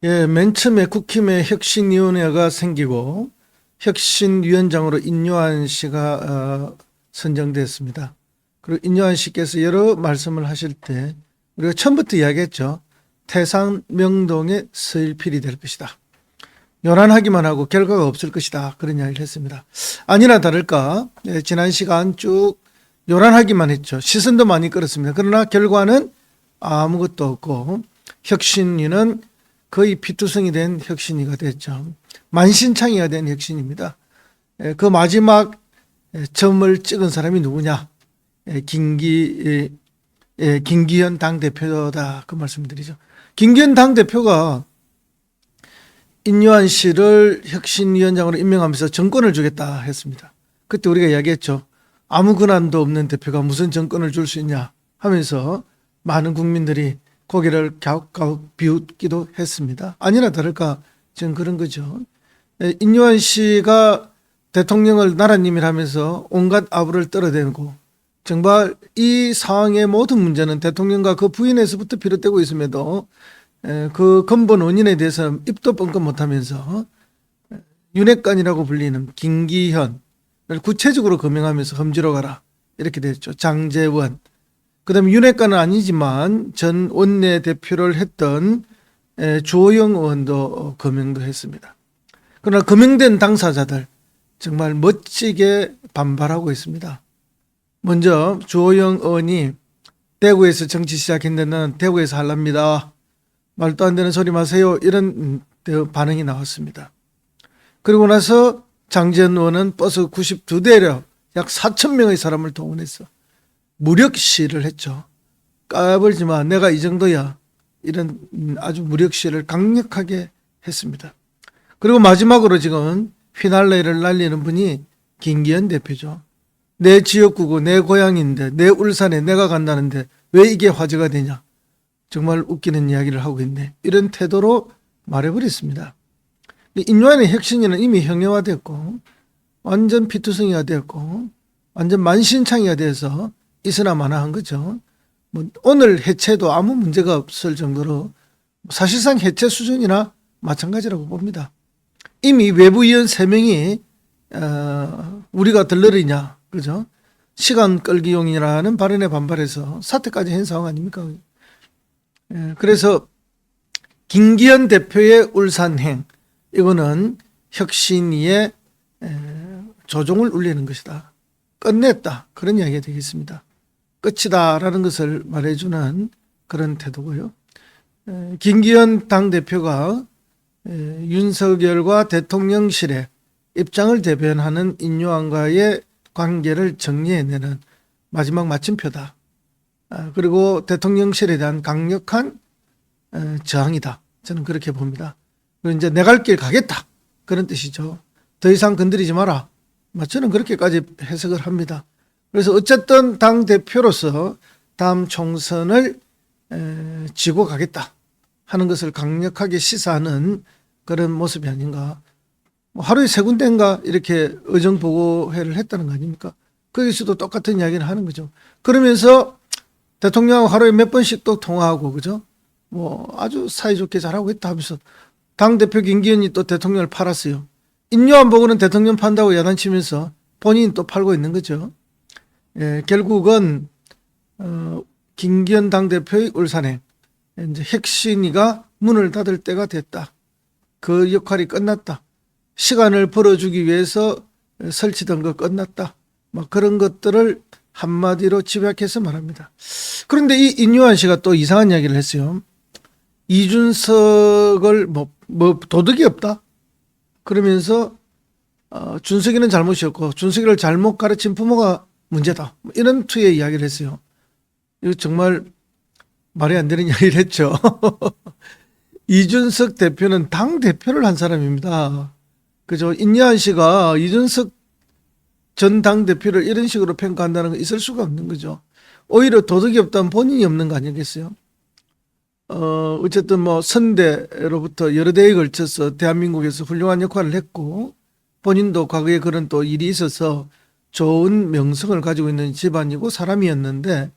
예, 맨 처음에 국힘에 혁신위원회가 생기고 혁신위원장으로 인요한 씨가 선정됐습니다. 그리고 인요한 씨께서 여러 말씀을 하실 때 우리가 처음부터 이야기했죠. 태상명동의 서일필이 될 것이다. 요란하기만 하고 결과가 없을 것이다. 그런 이야기를 했습니다. 아니나 다를까 지난 시간 쭉 요란하기만 했죠. 시선도 많이 끌었습니다. 그러나 결과는 아무것도 없고 혁신위는 거의 피투성이 된 혁신위가 됐죠. 만신창이가 된 혁신입니다. 그 마지막 점을 찍은 사람이 누구냐? 김기현 당대표다. 그 말씀드리죠. 김기현 당대표가 인요한 씨를 혁신위원장으로 임명하면서 정권을 주겠다 했습니다. 그때 우리가 이야기했죠. 아무 권한도 없는 대표가 무슨 정권을 줄 수 있냐 하면서 많은 국민들이 고개를 갸웃갸웃 비웃기도 했습니다. 아니나 다를까 지금 그런 거죠. 인요한 씨가 대통령을 나라님이라면서 온갖 아부를 떨어대고 정말 이 상황의 모든 문제는 대통령과 그 부인에서부터 비롯되고 있음에도 그 근본 원인에 대해서 입도 뻥끗 못하면서 윤핵관이라고 불리는 김기현을 구체적으로 거명하면서 험지로 가라 이렇게 됐죠. 장제원, 그다음에 윤핵관은 아니지만 전 원내대표를 했던 주호영 의원도 거명도 했습니다. 그러나 거명된 당사자들 정말 멋지게 반발하고 있습니다. 먼저 주호영 의원이 대구에서 정치 시작했는데 나는 대구에서 할랍니다. 말도 안 되는 소리 마세요. 이런 반응이 나왔습니다. 그리고 나서 장제원 의원은 버스 92대려 약 4천 명의 사람을 동원해서 무력 시위를 했죠. 까불지 마. 내가 이 정도야. 이런 아주 무력 시위를 강력하게 했습니다. 그리고 마지막으로 지금 휘날레를 날리는 분이 김기현 대표죠. 내 지역구고 내 고향인데 내 울산에 내가 간다는데 왜 이게 화제가 되냐. 정말 웃기는 이야기를 하고 있네. 이런 태도로 말해버렸습니다. 인요한의 혁신위는 이미 형해화됐고 완전 피투성이가 됐고 완전 만신창이가 돼서 있으나마나한 거죠. 뭐 오늘 해체도 아무 문제가 없을 정도로 사실상 해체 수준이나 마찬가지라고 봅니다. 이미 외부위원 3명이 우리가 들러리냐, 그죠? 시간 끌기용이라는 발언에 반발해서 사퇴까지 한 상황 아닙니까? 그래서 김기현 대표의 울산행, 이거는 혁신위의 조종을 울리는 것이다. 끝냈다. 그런 이야기가 되겠습니다. 끝이다라는 것을 말해주는 그런 태도고요. 김기현 당대표가 윤석열과 대통령실의 입장을 대변하는 인요한과의 관계를 정리해내는 마지막 마침표다. 그리고 대통령실에 대한 강력한 저항이다. 저는 그렇게 봅니다. 그리고 이제 내 갈 길 가겠다. 그런 뜻이죠. 더 이상 건드리지 마라. 저는 그렇게까지 해석을 합니다. 그래서 어쨌든 당대표로서 다음 총선을 지고 가겠다 하는 것을 강력하게 시사하는 그런 모습이 아닌가. 하루에 3군데인가 이렇게 의정보고회를 했다는 거 아닙니까? 거기서도 똑같은 이야기를 하는 거죠. 그러면서 대통령하고 하루에 몇 번씩 또 통화하고, 그죠? 뭐 아주 사이좋게 잘하고 있다 하면서 당대표 김기현이 또 대통령을 팔았어요. 인요한 보고는 대통령 판다고 야단치면서 본인이 또 팔고 있는 거죠. 결국은 김기현 당대표의 울산행, 이제 혁신위가 문을 닫을 때가 됐다. 그 역할이 끝났다. 시간을 벌어주기 위해서 설치던 거 끝났다. 막 그런 것들을 한마디로 집약해서 말합니다. 그런데 이 인요한 씨가 또 이상한 이야기를 했어요. 이준석을 뭐 도덕이 없다. 그러면서 준석이는 잘못이었고 준석이를 잘못 가르친 부모가 문제다. 이런 투의 이야기를 했어요. 이거 정말 말이 안 되는 이야기를 했죠. 이준석 대표는 당 대표를 한 사람입니다. 그죠? 인요한 씨가 이준석 전 당대표를 이런 식으로 평가한다는 건 있을 수가 없는 거죠. 오히려 도덕이 없다면 본인이 없는 거 아니겠어요? 어쨌든 뭐 선대로부터 여러 대에 걸쳐서 대한민국에서 훌륭한 역할을 했고 본인도 과거에 그런 또 일이 있어서 좋은 명성을 가지고 있는 집안이고 사람이었는데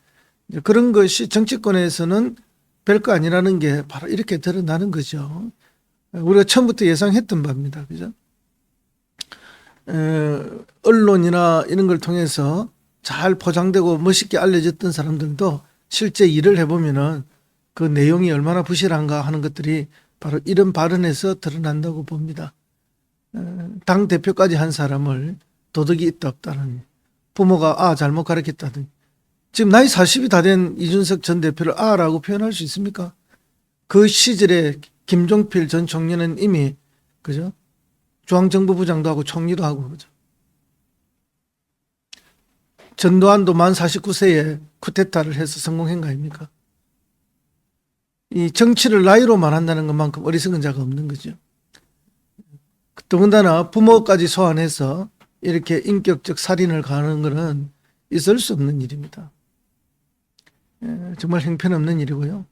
그런 것이 정치권에서는 별거 아니라는 게 바로 이렇게 드러나는 거죠. 우리가 처음부터 예상했던 바입니다. 그죠? 언론이나 이런 걸 통해서 잘 포장되고 멋있게 알려졌던 사람들도 실제 일을 해보면은 그 내용이 얼마나 부실한가 하는 것들이 바로 이런 발언에서 드러난다고 봅니다. 당 대표까지 한 사람을 도덕이 있다 없다는, 부모가 잘못 가르쳤다든, 지금 나이 40이 다 된 이준석 전 대표를 라고 표현할 수 있습니까? 그 시절에 김종필 전 총리는 이미, 그죠? 중앙정보부장도 하고 총리도 하고, 그죠? 전두환도 만 49세에 쿠데타를 해서 성공한 거 아닙니까? 이 정치를 나이로 말한다는 것만큼 어리석은 자가 없는 거죠. 더군다나 부모까지 소환해서 이렇게 인격적 살인을 가하는 것은 있을 수 없는 일입니다. 정말 형편없는 일이고요.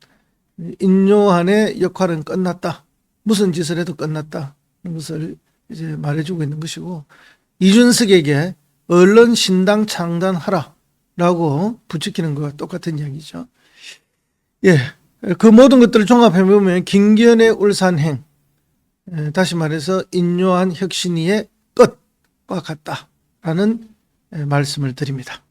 인요한의 역할은 끝났다. 무슨 짓을 해도 끝났다. 는 것을 이제 말해주고 있는 것이고, 이준석에게 언론 신당 창단하라라고 부추기는 것과 똑같은 이야기죠. 예, 그 모든 것들을 종합해 보면 김기현의 울산행, 다시 말해서 인요한 혁신위의 끝과 같다라는 말씀을 드립니다.